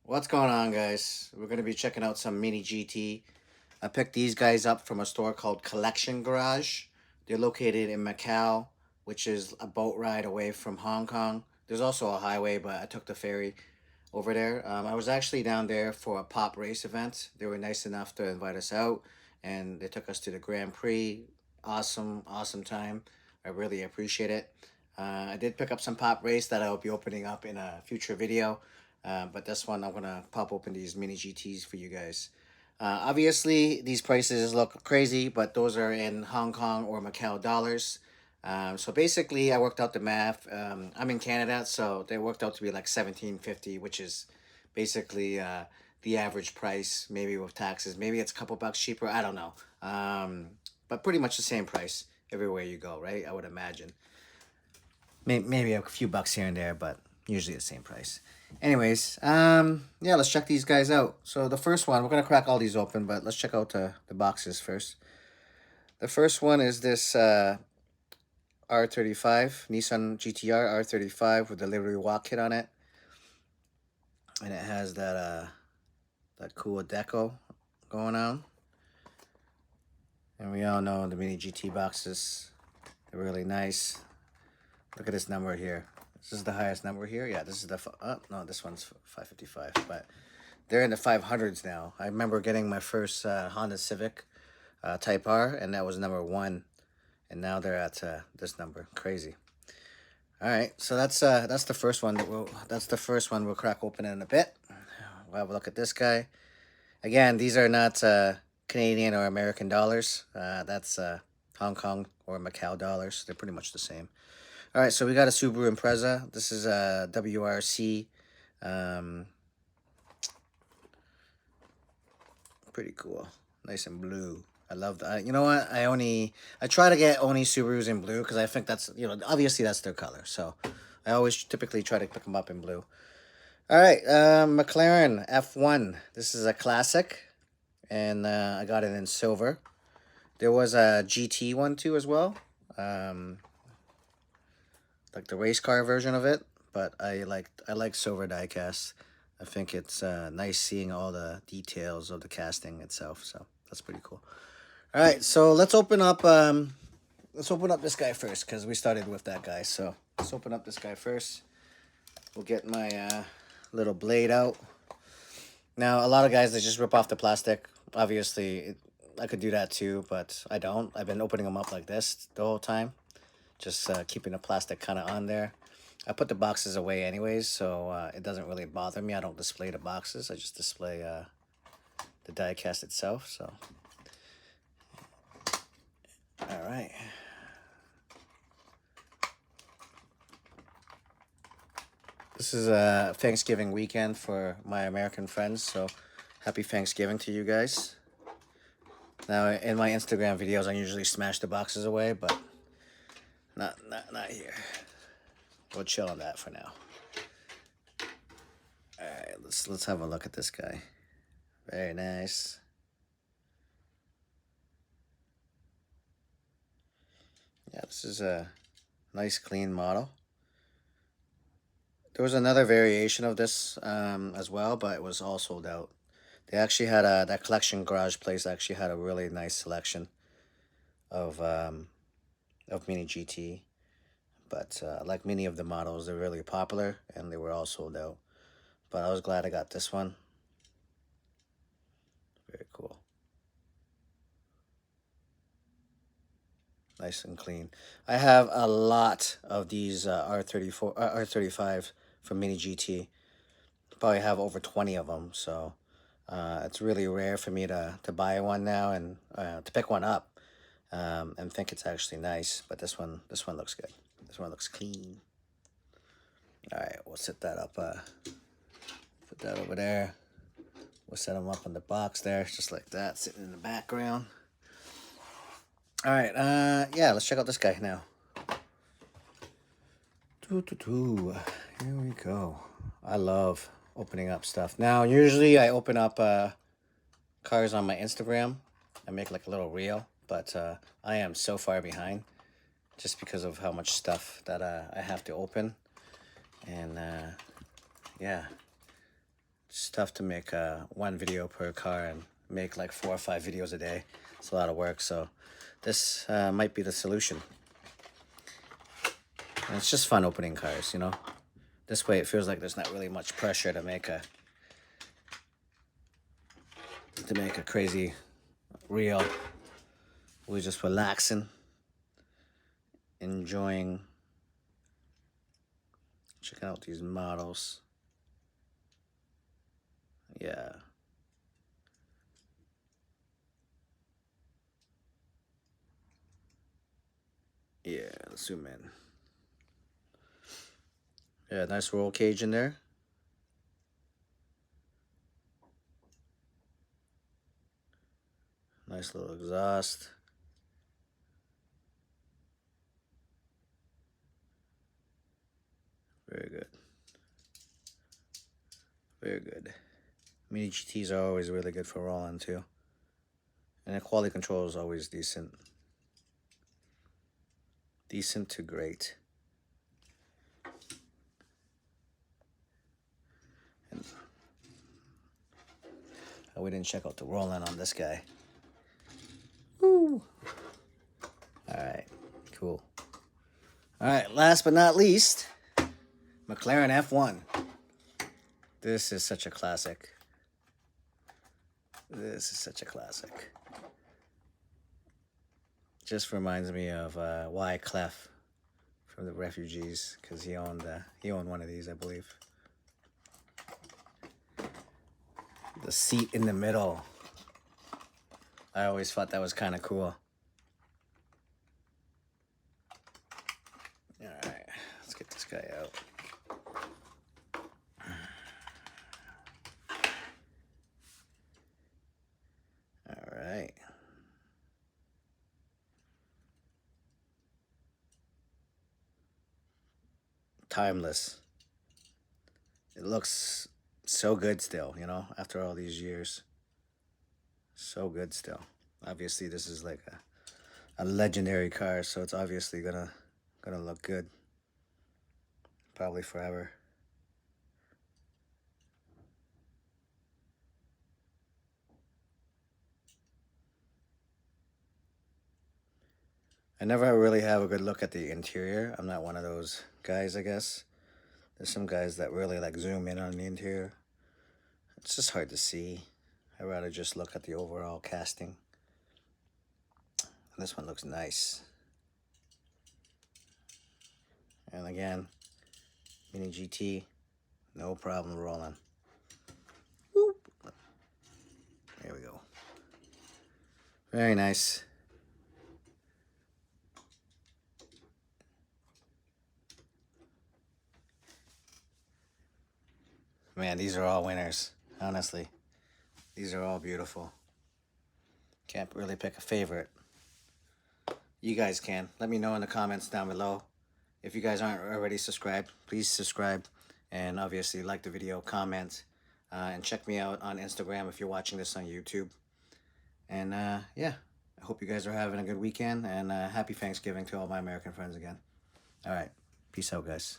What's going on, guys? We're going to be checking out some MiniGT. I picked these guys up from a store called Collection Garage. They're located in Macau, which is a boat ride away from Hong Kong. There's also a highway, but I took the ferry over there. I was actually down there for a pop race event. They were nice enough to invite us out, and they took us to the Grand Prix. Awesome, awesome time. I really appreciate it. I did pick up some pop race that I'll be opening up in a future video. But this one, I'm gonna pop open these MiniGTs for you guys. Obviously, these prices look crazy, but those are in Hong Kong or Macau dollars. So basically, I worked out the math. I'm in Canada, so they worked out to be like 17.50, which is basically the average price, maybe with taxes. Maybe it's a couple bucks cheaper. I don't know. But pretty much the same price everywhere you go, right? I would imagine. Maybe a few bucks here and there, but usually the same price. Anyways, yeah, let's check these guys out. So the first one, we're gonna crack all these open, but let's check out the boxes first. The first one is this R35 Nissan GTR R35 with the livery walk kit on it, and it has that cool deco going on. And we all know the Mini GT boxes, they're really nice. Look at this number here. This is the highest number here. Yeah, this is the no, this one's 555, but they're in the 500s now. I remember getting my first Honda Civic Type R, and that was number 1, and now they're at this number. Crazy. All right, so that's the first one we'll crack open in a bit. We'll have a look at this guy. Again, these are not Canadian or American dollars. That's Hong Kong or Macau dollars. They're pretty much the same. All right, so we got a Subaru Impreza. This is a WRC. Pretty cool. Nice and blue. I love that. You know what? I try to get only Subarus in blue because I think that's, obviously that's their color. So I always typically try to pick them up in blue. All right, McLaren F1. This is a classic, and I got it in silver. There was a GT one too as well. Like the race car version of it, but I like silver diecast. I think it's nice seeing all the details of the casting itself, so that's pretty cool. All right, so let's open up this guy first because we started with that guy. So let's open up this guy first. We'll get my little blade out. Now, a lot of guys, they just rip off the plastic. Obviously, I could do that too, but I don't. I've been opening them up like this the whole time. Just keeping the plastic kind of on there. I put the boxes away anyways, so it doesn't really bother me. I don't display the boxes. I just display the die cast itself. So, all right. This is a Thanksgiving weekend for my American friends, so happy Thanksgiving to you guys. Now, in my Instagram videos, I usually smash the boxes away, but not here. We'll chill on that for now. All right, let's have a look at this guy. Very nice. Yeah, this is a nice clean model. There was another variation of this as well, but it was all sold out. They actually had that collection garage place actually had a really nice selection of Mini GT. But like many of the models, they're really popular, and they were all sold out. But I was glad I got this one. Very cool. Nice and clean. I have a lot of these R35 from Mini GT. Probably have over 20 of them, so it's really rare for me to buy one now and to pick one up and think it's actually nice. But this one looks good. This one looks clean. All right, we'll set that up. Put that over there. We'll set them up on the box there, just like that, sitting in the background. All right, yeah, let's check out this guy now. Here we go. I love opening up stuff. Now, usually I open up cars on my Instagram. I make like a little reel, but I am so far behind just because of how much stuff that I have to open. And yeah, It's tough to make one video per car and make like 4 or 5 videos a day. It's a lot of work, so this might be the solution. And it's just fun opening cars, you know. This way it feels like there's not really much pressure to make a crazy reel. We're just relaxing, enjoying, checking out these models. Yeah. Yeah, let's zoom in. Yeah, nice roll cage in there. Nice little exhaust. Very good. Very good. Mini GTs are always really good for rolling too. And the quality control is always decent. Decent to great. And we didn't check out the rolling on this guy. Woo! Alright, cool. Alright, last but not least, McLaren F1. This is such a classic. This is such a classic. Just reminds me of Wyclef from the Refugees, because he owned one of these, I believe. The seat in the middle. I always thought that was kind of cool. Alright, let's get this guy out. Alright. Timeless. It looks so good still, you know, after all these years. So good still. Obviously this is like a legendary car, so it's obviously gonna look good. Probably forever. I never really have a good look at the interior. I'm not one of those guys, I guess. There's some guys that really like zoom in on the interior. It's just hard to see. I'd rather just look at the overall casting. This one looks nice. And again, Mini GT, no problem rolling. Whoop. There we go. Very nice. Man, these are all winners, honestly. These are all beautiful. Can't really pick a favorite. You guys can. Let me know in the comments down below. If you guys aren't already subscribed, please subscribe. And obviously like the video, comment. And check me out on Instagram if you're watching this on YouTube. And yeah, I hope you guys are having a good weekend. And happy Thanksgiving to all my American friends again. All right. Peace out, guys.